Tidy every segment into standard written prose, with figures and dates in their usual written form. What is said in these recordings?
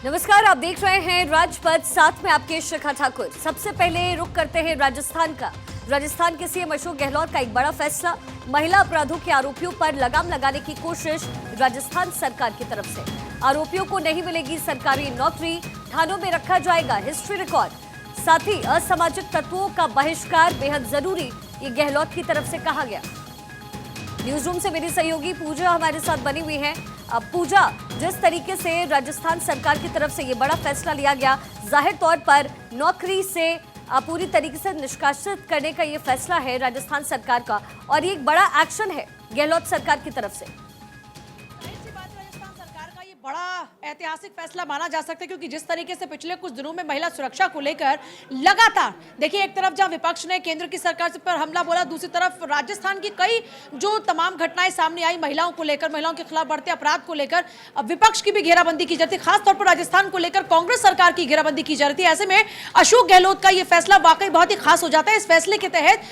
नमस्कार, आप देख रहे हैं राजपथ, साथ में आपके शिखा ठाकुर। सबसे पहले रुक करते हैं राजस्थान का। राजस्थान के सीएम अशोक गहलोत का एक बड़ा फैसला, महिला अपराधों के आरोपियों पर लगाम लगाने की कोशिश राजस्थान सरकार की तरफ से। आरोपियों को नहीं मिलेगी सरकारी नौकरी, थानों में रखा जाएगा हिस्ट्री रिकॉर्ड। साथ ही असामाजिक तत्वों का बहिष्कार बेहद जरूरी, ये गहलोत की तरफ से कहा गया। न्यूज रूम से मेरी सहयोगी पूजा हमारे साथ बनी हुई है। अब पूजा, जिस तरीके से राजस्थान सरकार की तरफ से ये बड़ा फैसला लिया गया, जाहिर तौर पर नौकरी से पूरी तरीके से निष्कासित करने का ये फैसला है राजस्थान सरकार का, और ये एक बड़ा एक्शन है गहलोत सरकार की तरफ से। बड़ा ऐतिहासिक फैसला माना जा सकता है, क्योंकि जिस तरीके से पिछले कुछ दिनों में महिला सुरक्षा को लेकर लगातार देखिए, एक तरफ जहां विपक्ष ने केंद्र की सरकार पर हमला बोला, दूसरी तरफ राजस्थान की कई जो तमाम घटनाएं सामने आई महिलाओं को लेकर, महिलाओं के खिलाफ बढ़ते अपराध को लेकर, अब विपक्ष की भी घेराबंदी की जाती है। खासतौर पर राजस्थान को लेकर कांग्रेस सरकार की घेराबंदी की जा रही थी। ऐसे में अशोक गहलोत का यह फैसला वाकई बहुत ही खास हो जाता है। इस फैसले के तहत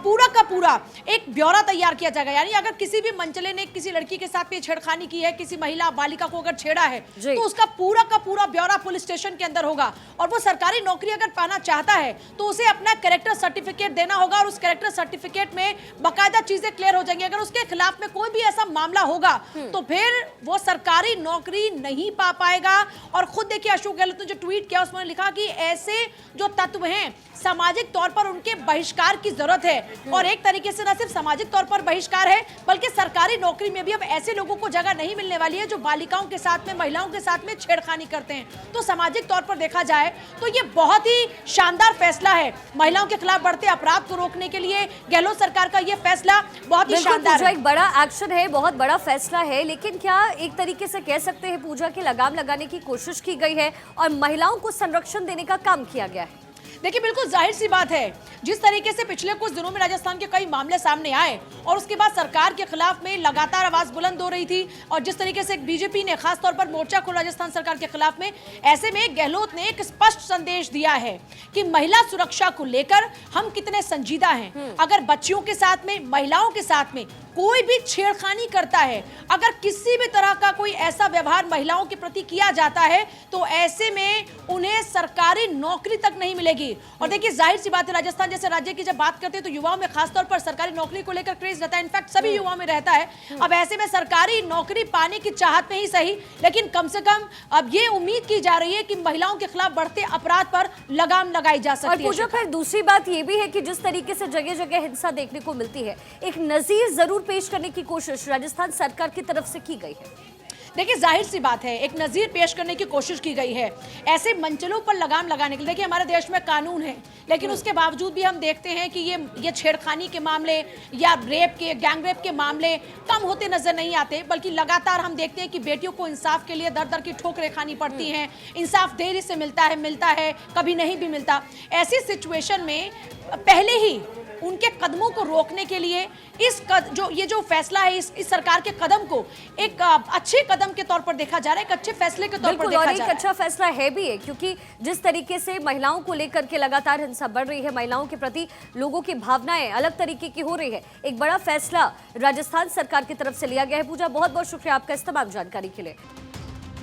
पूरा का पूरा एक ब्यौरा तैयार किया जाएगा, यानी अगर किसी भी मंचले ने किसी लड़की के साथ छेड़खानी की है, किसी महिला बालिका को अगर छेड़ा है, तो उसका पूरा का पूरा ब्यौरा पुलिस स्टेशन के अंदर होगा। और वो सरकारी नौकरी अगर पाना चाहता है तो उसे अपना कैरेक्टर सर्टिफिकेट देना होगा, और उस कैरेक्टर सर्टिफिकेट में बाकायदा चीजें क्लियर हो जाएंगी। अगर उसके खिलाफ में कोई भी ऐसा मामला होगा तो फिर वो सरकारी नौकरी नहीं पा पाएगा। और खुद देखिए, अशोक गहलोत ने जो ट्वीट किया उसमें लिखा कि ऐसे जो तत्व हैं सामाजिक तौर पर उनके बहिष्कार की जरूरत है। और एक तरीके से न सिर्फ सामाजिक तौर पर बहिष्कार है, बल्कि सरकारी नौकरी में भी अब ऐसे लोगों को जगह नहीं मिलने वाली है जो बालिकाओं के साथ में, महिलाओं के साथ में छेड़खानी करते हैं। तो सामाजिक तौर पर देखा जाए तो ये बहुत ही शानदार फैसला है महिलाओं के खिलाफ बढ़ते अपराध को रोकने के लिए। गहलोत सरकार का ये फैसला बहुत ही शानदार है, एक बड़ा एक्शन है, बहुत बड़ा फैसला है। लेकिन क्या एक तरीके से कह सकते हैं पूजा की लगाम लगाने की कोशिश की गई है और महिलाओं को संरक्षण देने का काम किया गया है? देखिए, बिल्कुल जाहिर सी बात है, जिस तरीके से पिछले कुछ दिनों में राजस्थान के कई मामले सामने आए और उसके बाद सरकार के खिलाफ में लगातार आवाज बुलंद हो रही थी, और जिस तरीके से बीजेपी ने खासतौर पर मोर्चा खोला राजस्थान सरकार के खिलाफ में, ऐसे में गहलोत ने एक स्पष्ट संदेश दिया है कि महिला सुरक्षा को लेकर हम कितने संजीदा हैं। अगर बच्चियों के साथ में, महिलाओं के साथ में कोई भी छेड़खानी करता है, अगर किसी भी तरह का कोई ऐसा व्यवहार महिलाओं के प्रति किया जाता है, तो ऐसे में उन्हें सरकारी नौकरी तक नहीं मिलेगी। और देखिए, जाहिर सी बात है, राजस्थान जैसे राज्य की जब बात करते हैं तो युवाओं में खासतौर पर सरकारी नौकरी को लेकर क्रेज रहता है। इनफैक्ट सभी युवाओं में रहता है। अब ऐसे में सरकारी नौकरी पाने की चाहत में ही सही, लेकिन कम से कम अब ये उम्मीद की जा रही है कि महिलाओं के खिलाफ बढ़ते अपराध पर लगाम लगाई जा सकती है। और फिर दूसरी बात ये भी है कि जिस तरीके से जगह जगह हिंसा देखने को मिलती है, एक नजीर जरूर पेश करने की कोशिश राजस्थान सरकार की तरफ से की गई है। देखिए, जाहिर सी बात है, एक नज़ीर पेश करने की कोशिश की गई है ऐसे मंचलों पर लगाम लगाने के लिए। देखिए, हमारे देश में कानून है, लेकिन उसके बावजूद भी हम देखते हैं कि ये छेड़खानी के मामले या रेप के, गैंग रेप के मामले कम होते नजर नहीं आते, बल्कि लगातार हम देखते हैं कि बेटियों को इंसाफ के लिए दर दर की ठोकरें खानी पड़ती हैं। इंसाफ देरी से मिलता है, कभी नहीं भी मिलता। ऐसी सिचुएशन में पहले ही उनके कदमों को रोकने के लिए ये जो फैसला है, इस सरकार के कदम को एक अच्छे कदम के तौर पर देखा जा रहा है, एक अच्छे फैसले के तौर पर देखा जा रहा है। एक अच्छा फैसला है भी है, क्योंकि जिस तरीके से महिलाओं को लेकर के लगातार हिंसा बढ़ रही है, महिलाओं के प्रति लोगों की भावनाएं अलग तरीके की हो रही है, एक बड़ा फैसला राजस्थान सरकार की तरफ से लिया गया है। पूजा, बहुत बहुत शुक्रिया आपका इस तमाम जानकारी के लिए।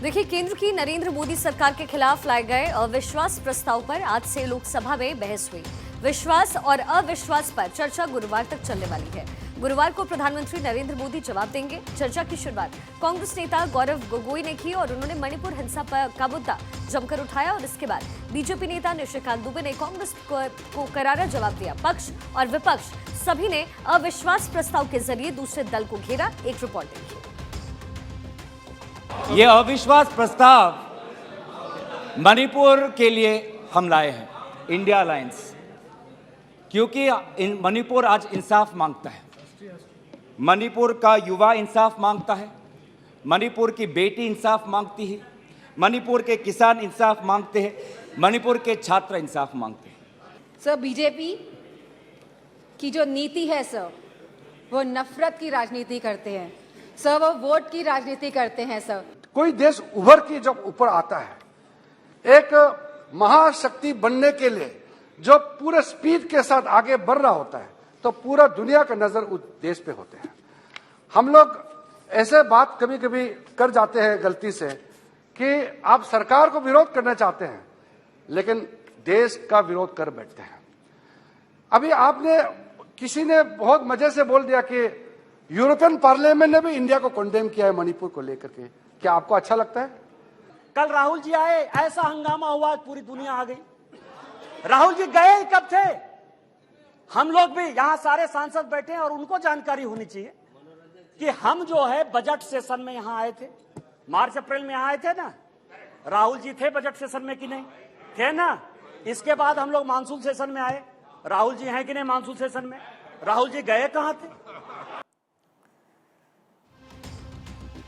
देखिए, केंद्र की नरेंद्र मोदी सरकार के खिलाफ लाए गए अविश्वास प्रस्ताव पर आज से लोकसभा में बहस हुई। विश्वास और अविश्वास पर चर्चा गुरुवार तक चलने वाली है। गुरुवार को प्रधानमंत्री नरेंद्र मोदी जवाब देंगे। चर्चा की शुरुआत कांग्रेस नेता गौरव गोगोई ने की और उन्होंने मणिपुर हिंसा का मुद्दा जमकर उठाया, और इसके बाद बीजेपी नेता निशिकांत दुबे ने कांग्रेस को करारा जवाब दिया। पक्ष और विपक्ष सभी ने अविश्वास प्रस्ताव के जरिए दूसरे दल को घेरा। एक रिपोर्ट देखिए। ये अविश्वास प्रस्ताव मणिपुर के लिए हम लाए हैं, इंडिया अलायंस, क्योंकि मणिपुर आज इंसाफ मांगता है। मणिपुर का युवा इंसाफ मांगता है, मणिपुर की बेटी इंसाफ मांगती है, मणिपुर के किसान इंसाफ मांगते हैं, मणिपुर के छात्र इंसाफ मांगते हैं। सर, बीजेपी की जो नीति है सर, वो नफरत की राजनीति करते हैं सर, वो वोट की राजनीति करते हैं सर। कोई देश उभर के जब ऊपर आता है, एक महाशक्ति बनने के लिए जो पूरे स्पीड के साथ आगे बढ़ रहा होता है, तो पूरा दुनिया का नजर उस देश पे होते हैं। हम लोग ऐसे बात कभी कभी कर जाते हैं गलती से कि आप सरकार को विरोध करना चाहते हैं लेकिन देश का विरोध कर बैठते हैं। अभी आपने किसी ने बहुत मजे से बोल दिया कि यूरोपियन पार्लियामेंट ने भी इंडिया को कंडेम किया है मणिपुर को लेकर के। क्या आपको अच्छा लगता है? कल राहुल जी आए, ऐसा हंगामा हुआ, पूरी दुनिया आ गई। राहुल जी गए कब थे? हम लोग भी यहां सारे सांसद बैठे हैं और उनको जानकारी होनी चाहिए कि हम जो है बजट सेशन में यहां आए थे, मार्च अप्रैल में यहां आए थे ना। राहुल जी थे बजट सेशन में कि नहीं थे ना? इसके बाद हम लोग मानसून सेशन में आए, राहुल जी हैं कि नहीं मानसून सेशन में? राहुल जी गए कहां थे?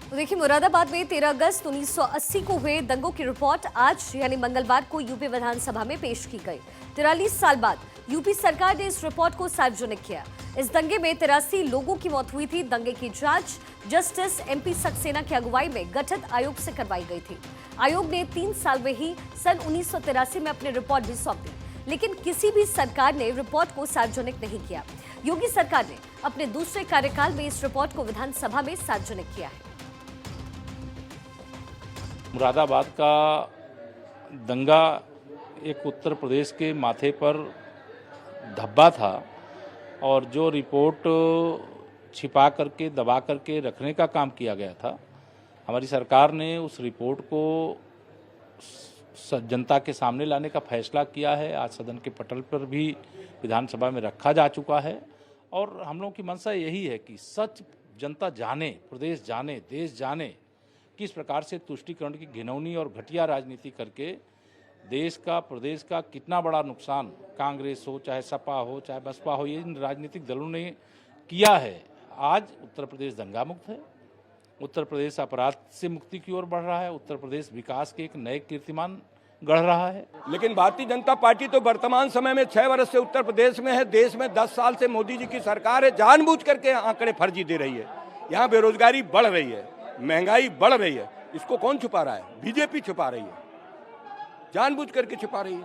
तो देखिए, मुरादाबाद में 13 अगस्त 1980 को हुए दंगों की रिपोर्ट आज यानी मंगलवार को यूपी विधानसभा में पेश की गई। 43 साल बाद यूपी सरकार ने इस रिपोर्ट को सार्वजनिक किया। इस दंगे में 83 लोगों की मौत हुई थी। दंगे की जांच जस्टिस MP सक्सेना की अगुवाई में गठित आयोग से करवाई गई थी। आयोग ने 3 साल में ही सन 1983 में अपनी रिपोर्ट भी सौंप दी, लेकिन किसी भी सरकार ने रिपोर्ट को सार्वजनिक नहीं किया। योगी सरकार ने अपने दूसरे कार्यकाल में इस रिपोर्ट को विधानसभा में सार्वजनिक किया है। मुरादाबाद का दंगा एक उत्तर प्रदेश के माथे पर धब्बा था और जो रिपोर्ट छिपा करके दबा करके रखने का काम किया गया था, हमारी सरकार ने उस रिपोर्ट को जनता के सामने लाने का फैसला किया है। आज सदन के पटल पर भी विधानसभा में रखा जा चुका है और हम लोगों की मंशा यही है कि सच जनता जाने, प्रदेश जाने, देश जाने किस प्रकार से तुष्टीकरण की घिनौनी और घटिया राजनीति करके देश का, प्रदेश का कितना बड़ा नुकसान कांग्रेस हो, चाहे सपा हो, चाहे बसपा हो, ये इन राजनीतिक दलों ने किया है। आज उत्तर प्रदेश दंगा मुक्त है, उत्तर प्रदेश अपराध से मुक्ति की ओर बढ़ रहा है, उत्तर प्रदेश विकास के एक नए कीर्तिमान गढ़ रहा है। लेकिन भारतीय जनता पार्टी तो वर्तमान समय में 6 वर्ष से उत्तर प्रदेश में है। देश में 10 साल से मोदी जी की सरकार है, जानबूझ करके आंकड़े फर्जी दे रही है। यहाँ बेरोजगारी बढ़ रही है, महंगाई बढ़ रही है। इसको कौन छुपा रहा है? बीजेपी छुपा रही है, जानबूझ करके छुपा रही है।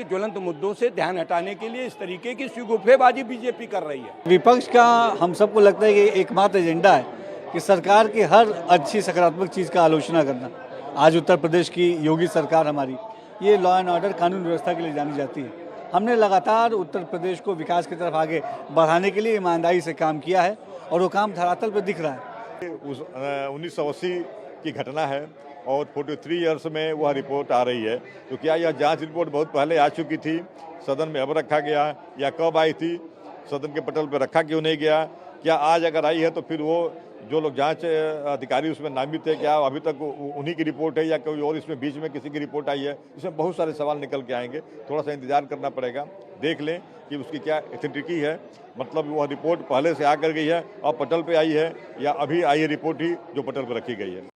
ज्वलंत मुद्दों से ध्यान हटाने के लिए इस तरीके की शिगुफेबाजी बीजेपी कर रही है। विपक्ष का हम सबको लगता है कि एकमात्र एजेंडा है कि सरकार की हर अच्छी सकारात्मक चीज़ का आलोचना करना। आज उत्तर प्रदेश की योगी सरकार हमारी, ये लॉ एंड ऑर्डर, कानून व्यवस्था के लिए जानी जाती है। हमने लगातार उत्तर प्रदेश को विकास की तरफ आगे बढ़ाने के लिए ईमानदारी से काम किया है और वो काम धरातल पर दिख रहा है। 1980 की घटना है और 43 इयर्स में वह रिपोर्ट आ रही है। तो क्या यह जांच रिपोर्ट बहुत पहले आ चुकी थी, सदन में अब रखा गया, या कब आई थी, सदन के पटल पर रखा क्यों नहीं गया? क्या आज अगर आई है तो फिर वो जो लोग जांच अधिकारी उसमें नामित है, क्या अभी तक उन्हीं की रिपोर्ट है या कोई और इसमें बीच में किसी की रिपोर्ट आई है? इसमें बहुत सारे सवाल निकल के आएंगे। थोड़ा सा इंतजार करना पड़ेगा, देख लें कि उसकी क्या एथेंटिटी है, मतलब वह रिपोर्ट पहले से आकर गई है और पटल पे आई है या अभी आई है रिपोर्ट ही जो पटल पर रखी गई है।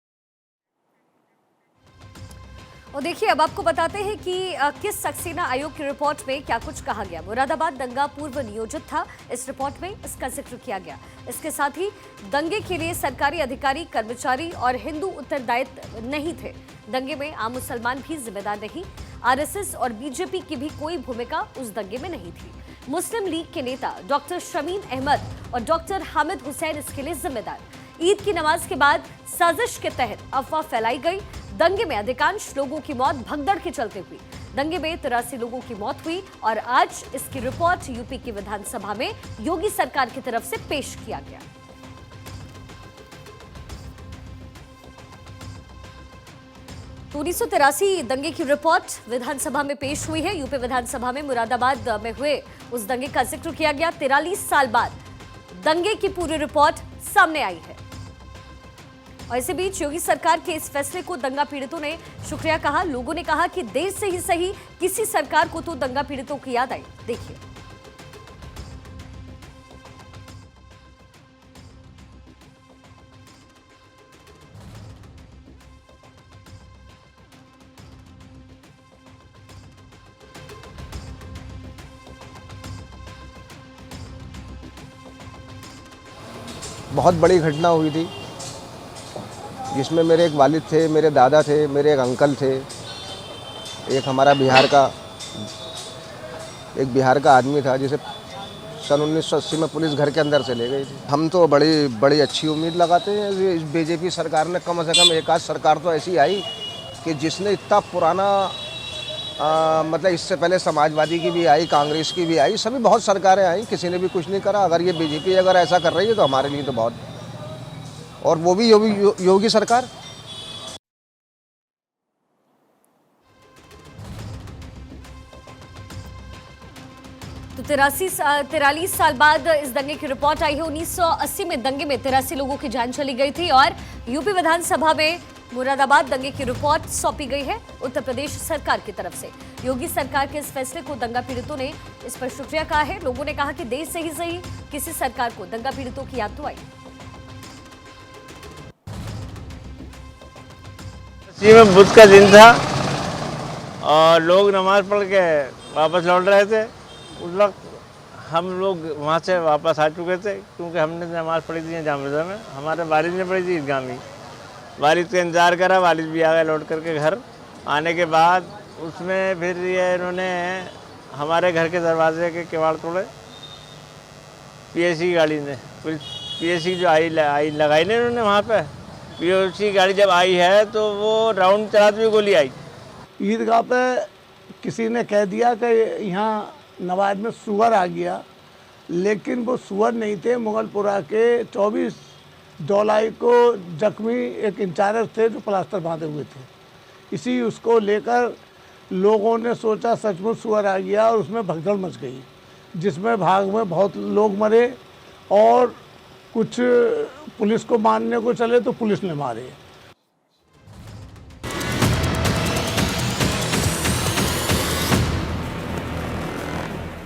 और देखिए, अब आपको बताते हैं कि किस सक्सेना आयोग की रिपोर्ट में क्या कुछ कहा गया। मुरादाबाद दंगा पूर्व नियोजित था, इस रिपोर्ट में इसका जिक्र किया गया। इसके साथ ही दंगे के लिए सरकारी अधिकारी, कर्मचारी और हिंदू उत्तरदायित्व नहीं थे। दंगे में आम मुसलमान भी जिम्मेदार नहीं। RSS और बीजेपी की भी कोई भूमिका उस दंगे में नहीं थी। मुस्लिम लीग के नेता डॉक्टर शमीम अहमद और डॉक्टर हामिद हुसैन इसके लिए जिम्मेदार। ईद की नमाज के बाद साजिश के तहत अफवाह फैलाई गई। दंगे में अधिकांश लोगों की मौत भगदड़ के चलते हुई। दंगे में 83 लोगों की मौत हुई और आज इसकी रिपोर्ट यूपी की विधानसभा में योगी सरकार की तरफ से पेश किया गया। तो 1983 दंगे की रिपोर्ट विधानसभा में पेश हुई है। यूपी विधानसभा में मुरादाबाद में हुए उस दंगे का जिक्र किया गया। 43 साल बाद दंगे की पूरी रिपोर्ट सामने आई है। और इसी बीच योगी सरकार के इस फैसले को दंगा पीड़ितों ने शुक्रिया कहा। लोगों ने कहा कि देर से ही सही, किसी सरकार को तो दंगा पीड़ितों की याद आई। देखिए, बहुत बड़ी घटना हुई थी जिसमें मेरे एक वालिद थे, मेरे दादा थे, मेरे एक अंकल थे, एक हमारा एक बिहार का आदमी था जिसे सन 1980 में पुलिस घर के अंदर से ले गई थी। हम तो बड़ी अच्छी उम्मीद लगाते हैं। इस बीजेपी सरकार ने कम से कम एक आध सरकार तो ऐसी आई कि जिसने इतना पुराना मतलब इससे पहले समाजवादी की भी आई, कांग्रेस की भी आई, सभी बहुत सरकारें आई, किसी ने भी कुछ नहीं करा। अगर ये बीजेपी अगर ऐसा कर रही है तो हमारे लिए तो बहुत, और वो भी योगी सरकार। तो 43 साल बाद इस दंगे की रिपोर्ट आई है। 1980 में दंगे में 83 लोगों की जान चली गई थी और यूपी विधानसभा में मुरादाबाद दंगे की रिपोर्ट सौंपी गई है उत्तर प्रदेश सरकार की तरफ से। योगी सरकार के इस फैसले को दंगा पीड़ितों ने इस पर शुक्रिया कहा है। लोगों ने कहा कि देश से ही सही किसी सरकार को दंगा पीड़ितों की याद तो आई। में बुध का दिन था और लोग नमाज पढ़ के वापस लौट रहे थे। उस वक्त हम लोग वहाँ से वापस आ चुके थे, क्योंकि हमने नमाज़ पढ़ी थी जामजा में, हमारे वालिद ने पढ़ी थी ईदगाह में। वालिद का इंतज़ार करा, वालिद भी आ गए लौट करके घर। आने के बाद उसमें फिर ये इन्होंने हमारे घर के दरवाजे के किवाड़ तोड़े। पीएसी गाड़ी ने, पीएसी जो आई लगाई ने इन्होंने वहाँ पे, पीएसी गाड़ी जब आई है तो वो राउंड चलाते हुए गोली आई। ईदगाह पे किसी ने कह दिया कि यहाँ नवाज में सुअर आ गया, लेकिन वो सुअर नहीं थे। मुगलपुरा के 24 डोलाई को जख्मी एक इंचार्ज थे जो प्लास्टर बांधे हुए थे। इसी उसको लेकर लोगों ने सोचा सचमुच सुअर आ गया और उसमें भगदड़ मच गई, जिसमें भाग में बहुत लोग मरे और कुछ पुलिस को मारने को चले तो पुलिस ने मारे।